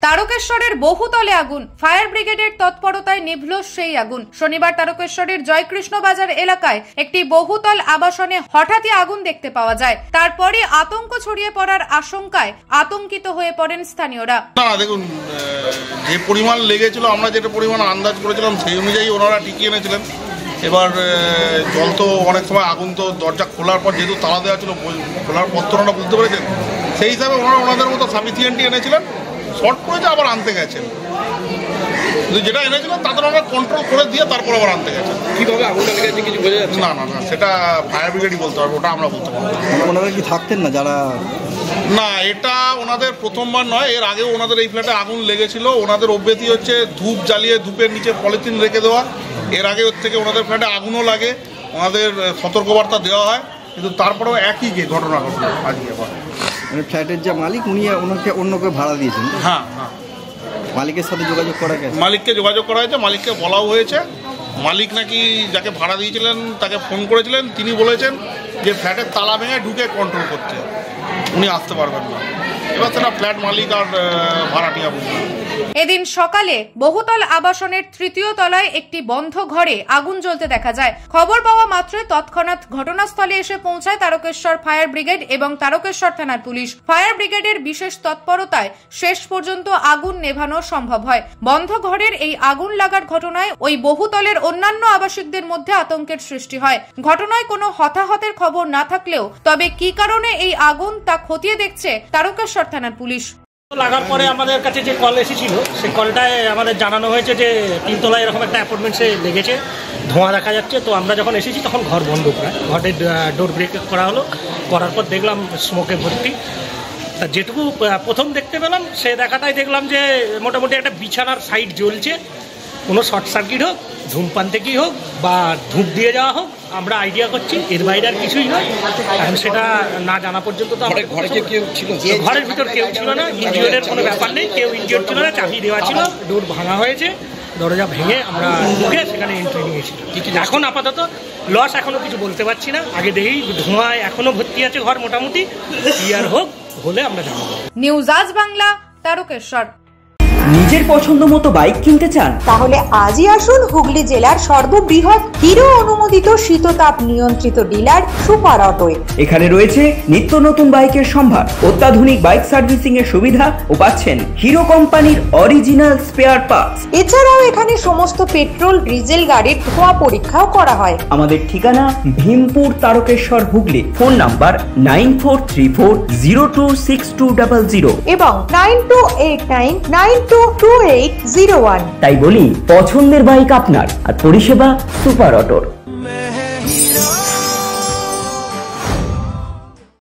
তারকেশ্বরের বহুতলে আগুন, ফায়ার ব্রিগেডের তৎপরতায় নিভল সেই আগুন। শনিবার তারকেশ্বরের জয়কৃষ্ণ বাজার এলাকায় একটি বহুতল আবাসনে হঠাৎই আগুন দেখতে পাওয়া যায়। তারপরে আতঙ্ক ছড়িয়ে পড়ার আশঙ্কায় আতঙ্কিত হয়ে পড়েন স্থানীয়রা। দেখুন, যে পরিমাণ লেগেছিল, আমরা যেটা পরিমাণ আন্দাজ করেছিলাম সেই অনুযায়ী ওনারা টিকিয়ে এনেছিলেন। এবার জল তো অনেক সময় আগুন তো দরজা খোলার পর যেহেতু তালা দেওয়া ছিল, খোলার পর তো ওনারা বুঝতে পেরেছেন, সেই হিসাবে ওনারা ওনাদের মতো সাফিসিয়েন্টই এনেছিলেন। শর্ট করেছে আবার আনতে গেছেন, কিন্তু যেটা এনেছিলেন তাদের ওনারা কন্ট্রোল করে দিয়ে তারপর আবার আনতে গেছেন। কীভাবে আগুনটা লেগেছে কিছু বোঝা যাচ্ছে না, সেটা ফায়ার ব্রিগেডই বলতে পারবে, ওটা আমরা বলতে পারবো। ওনারা কি থাকতেন না যারা? না, এটা ওনাদের প্রথমবার নয়, এর আগেও ওনাদের এই ফ্ল্যাটে আগুন লেগেছিল। ওনাদের অভ্যেতি হচ্ছে ধূপ জ্বালিয়ে ধূপের নিচে পলিথিন রেখে দেওয়া। এর আগে ওর থেকে ওনাদের ফ্ল্যাটে আগুনও লাগে, ওনাদের সতর্কবার্তা দেওয়া হয়, কিন্তু তারপরেও একই ঘটনা ঘটলো আজকে আবার। মানে ফ্ল্যাটের যে মালিক উনি ওনাকে অন্য কেউ ভাড়া দিয়েছেন? হ্যাঁ, মালিকের সাথে যোগাযোগ করা গেছে? মালিককে যোগাযোগ করা হয়েছে, মালিককে বলাও হয়েছে। মালিক নাকি যাকে ভাড়া দিয়েছিলেন তাকে ফোন করেছিলেন, তিনি বলেছেন যে ফ্ল্যাটের তালা ভেঙে ঢুকে কন্ট্রোল করতে, উনি আসতে পারবেন না। এবার সেটা ফ্ল্যাট মালিক আর ভাড়াটিয়া বুঝলেন। এদিন সকালে বহুতল আবাসনের তৃতীয় তলায় একটি বন্ধ ঘরে আগুন জ্বলতে দেখা যায়। খবর পাওয়া মাত্রই তৎক্ষণাৎ ঘটনাস্থলে এসে পৌঁছায় তারকেশ্বর ফায়ার ব্রিগেড এবং তারকেশ্বর থানার পুলিশ। ফায়ার ব্রিগেডের বিশেষ তৎপরতায় শেষ পর্যন্ত আগুন নেভানো সম্ভব হয়। বন্ধ ঘরের এই আগুন লাগার ঘটনায় ওই বহুতলের অন্যান্য আবাসিকদের মধ্যে আতঙ্কের সৃষ্টি হয়। ঘটনায় কোনো হতাহতের খবর না থাকলেও তবে কি কারণে এই আগুন তা খতিয়ে দেখছে তারকেশ্বর থানার পুলিশ। লাগার পরে আমাদের কাছে যে কল এসেছিল সেই কলটায় আমাদের জানানো হয়েছে যে তিনতলায় এরকম একটা অ্যাপার্টমেন্টসে লেগেছে, ধোঁয়া দেখা যাচ্ছে। তো আমরা যখন এসেছি তখন ঘর বন্ধ করা, ঘরের ডোর ব্রেক করা হলো, করার পর দেখলাম স্মোকে ভর্তি। তা যেটুকু প্রথম দেখতে পেলাম সে দেখাটাই দেখলাম যে মোটামুটি একটা বিছানার সাইড জ্বলছে। কোনো শর্ট সার্কিট হোক, ধূমপান থেকেই হোক বা ধূপ দিয়ে যাওয়া হোক, আমরা আইডিয়া করছি, এর বাইরে আর কিছুই নয়। এখন সেটা না জানা পর্যন্ত তো ঘরে কেউ ছিল? ঘরের ভিতর কেউ ছিল না, ইনজিওরের কোনো ব্যাপার নেই, কেউ ইনজিওর ছিল না, চাবি দেওয়া ছিল, ডোর ভাঙা হয়েছে, দরজা ভেঙে আমরা ঢুকে সেখানে এন্ট্রি নিয়েছি। এখন আপাতত লস এখনো কিছু বলতে পারছি না, আগে দেখি ধোঁয়ায় এখনো ভর্তি আছে ঘর, মোটামুটি ক্লিয়ার হোক, হলে আমরা জানাবো। নিউজ আজ বাংলা, তারকেশ্বর। নিজের পছন্দ মতো বাইক কিনতে চান? তাহলে আজই আসুন হুগলি জেলার সর্ববৃহৎ হিরো অনুমোদিত শীততাপ নিয়ন্ত্রিত ডিলার সুপার অটোয়। এখানে রয়েছে নিত্য নতুন বাইকের সম্ভার, অত্যাধুনিক বাইক সার্ভিসিং এর সুবিধা ও পাচ্ছেন হিরো কোম্পানির অরিজিনাল স্পেয়ার পার্টস। এছাড়াও এখানে সমস্ত পেট্রোল ডিজেল গাড়ির ধোঁয়া পরীক্ষাও করা হয়। আমাদের ঠিকানা ভীমপুর, তারকেশ্বর, হুগলি। ফোন নাম্বার 9434026200 এবং 9289922801। তাই বলি, পছন্দের বাইক আপনার আর পরিষেবা সুপার অটোর।